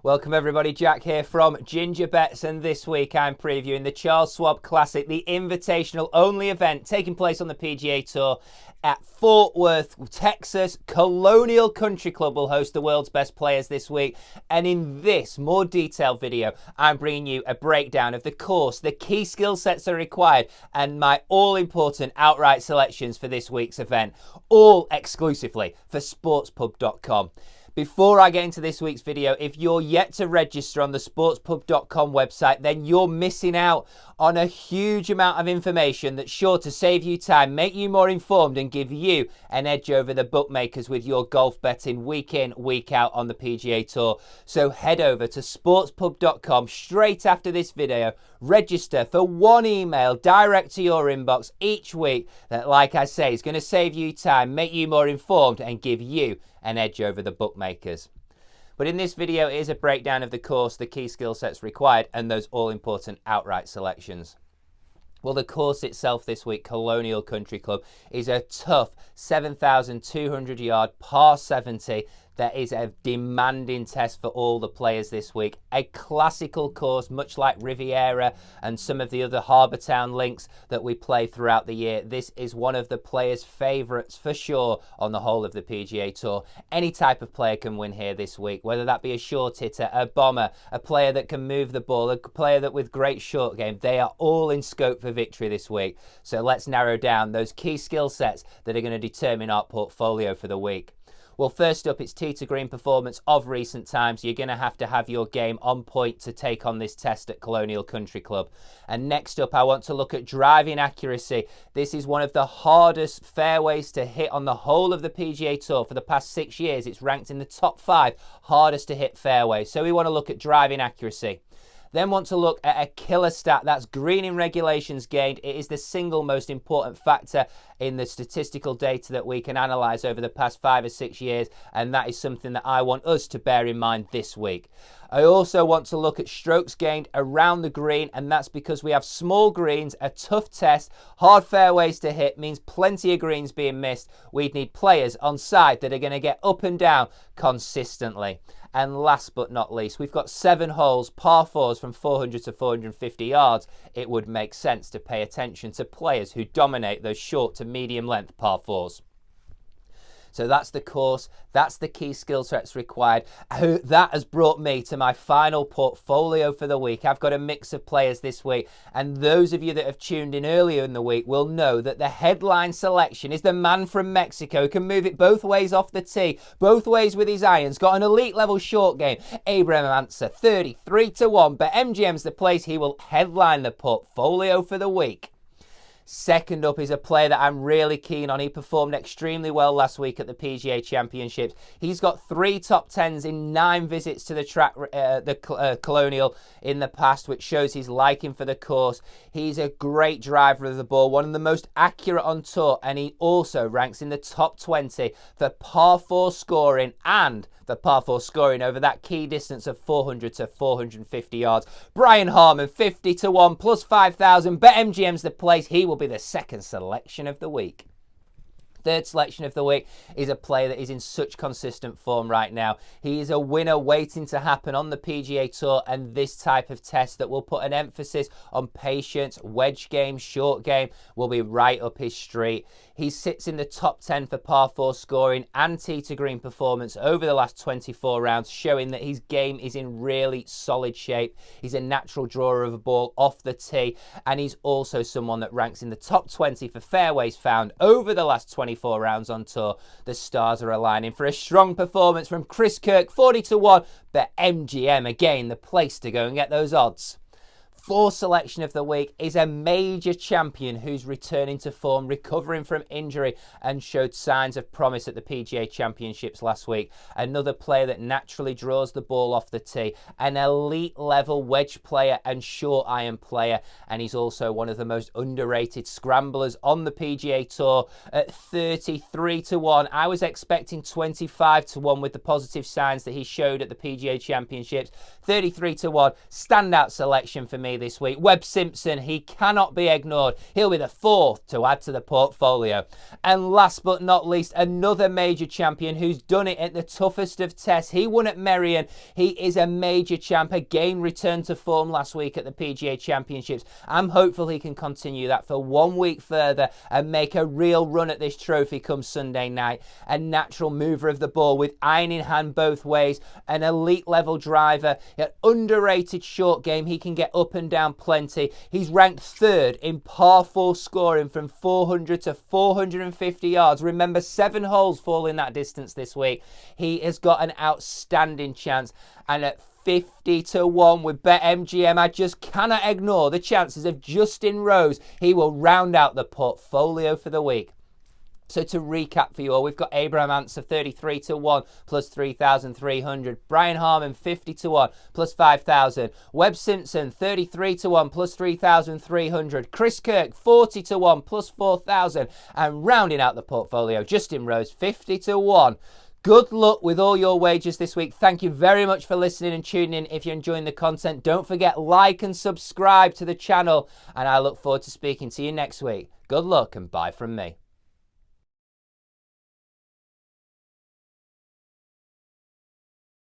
Welcome everybody, Jack here from Ginger Bets, and this week I'm previewing the Charles Schwab Classic, the invitational only event taking place on the PGA Tour at Fort Worth, Texas. Colonial Country Club will host the world's best players this week, and in this more detailed video I'm bringing you a breakdown of the course, the key skill sets that are required, and my all-important outright selections for this week's event, all exclusively for sportspub.com. Before I get into this week's video, if you're yet to register on the sportspub.com website, then you're missing out on a huge amount of information that's sure to save you time, make you more informed, and give you an edge over the bookmakers with your golf betting week in, week out on the PGA Tour. So head over to sportspub.com straight after this video, register for one email direct to your inbox each week that, like I say, is going to save you time, make you more informed, and give you an edge over the bookmakers. But in this video, it is a breakdown of the course, the key skill sets required, and those all-important outright selections. Well, the course itself this week, Colonial Country Club, is a tough 7,200 yard par 70. That is a demanding test for all the players this week. A classical course, much like Riviera and some of the other Harbour Town links that we play throughout the year. This is one of the players' favourites for sure on the whole of the PGA Tour. Any type of player can win here this week, whether that be a short hitter, a bomber, a player that can move the ball, a player that with great short game. They are all in scope for victory this week. So let's narrow down those key skill sets that are going to determine our portfolio for the week. Well, first up, it's tee to green performance of recent times. You're going to have your game on point to take on this test at Colonial Country Club. And next up, I want to look at driving accuracy. This is one of the hardest fairways to hit on the whole of the PGA Tour. For the past 6 years, it's ranked in the top 5 hardest to hit fairways. So we want to look at driving accuracy. Then want to look at a killer stat, that's green in regulations gained. It is the single most important factor in the statistical data that we can analyse over the past 5 or 6 years, and that is something that I want us to bear in mind this week. I also want to look at strokes gained around the green, and that's because we have small greens, a tough test, hard fairways to hit, means plenty of greens being missed. We'd need players on side that are going to get up and down consistently. And last but not least, we've got 7 holes, par 4s from 400 to 450 yards. It would make sense to pay attention to players who dominate those short to medium length par 4s. So that's the course, that's the key skill sets required. That has brought me to my final portfolio for the week. I've got a mix of players this week, and those of you that have tuned in earlier in the week will know that the headline selection is the man from Mexico who can move it both ways off the tee, both ways with his irons, got an elite level short game. Abraham Answer, 33 to 1, but MGM's the place. He will headline the portfolio for the week. Second up is a player that I'm really keen on. He performed extremely well last week at the PGA Championships. He's got 3 top 10s in 9 visits to the track, Colonial in the past, which shows his liking for the course. He's a great driver of the ball, one of the most accurate on tour, and he also ranks in the top 20 for par 4 scoring and the par 4 scoring over that key distance of 400 to 450 yards. Brian Harman, 50 to 1 plus 5,000. BetMGM's the place. He will be the second selection of the week. Third selection of the week is a player that is in such consistent form right now. He is a winner waiting to happen on the PGA Tour, and this type of test that will put an emphasis on patience, wedge game, short game will be right up his street. He sits in the top 10 for par 4 scoring and tee to green performance over the last 24 rounds, showing that his game is in really solid shape. He's a natural drawer of a ball off the tee, and he's also someone that ranks in the top 20 for fairways found over the last 24 rounds on tour. The stars are aligning for a strong performance from Chris Kirk, 40 to 1, but MGM, again, the place to go and get those odds. Fourth selection of the week is a major champion who's returning to form, recovering from injury, and showed signs of promise at the PGA Championships last week. Another player that naturally draws the ball off the tee, an elite level wedge player and short iron player, and he's also one of the most underrated scramblers on the PGA Tour at 33 to 1. I was expecting 25 to 1 with the positive signs that he showed at the PGA Championships. 33 to 1, standout selection for me play this week. Webb Simpson, he cannot be ignored. He'll be the fourth to add to the portfolio. And last but not least, another major champion who's done it at the toughest of tests. He won at Merion. He is a major champ. Again, returned to form last week at the PGA Championships. I'm hopeful he can continue that for 1 week further and make a real run at this trophy come Sunday night. A natural mover of the ball with iron in hand both ways, an elite level driver, an underrated short game. He can get up and down plenty. He's ranked third in par 4 scoring from 400 to 450 yards. Remember, 7 holes fall in that distance this week. He has got an outstanding chance, and at 50 to 1 with BetMGM, I just cannot ignore the chances of Justin Rose. He will round out the portfolio for the week. So to recap for you all, we've got Abraham Answer 33 to 1 plus 3,300. Brian Harman 50 to 1 plus 5,000. Webb Simpson 33 to 1 plus 3,300. Chris Kirk 40 to 1 plus 4,000. And rounding out the portfolio, Justin Rose 50 to 1. Good luck with all your wagers this week. Thank you very much for listening and tuning in. If you're enjoying the content, don't forget, like and subscribe to the channel. And I look forward to speaking to you next week. Good luck and bye from me.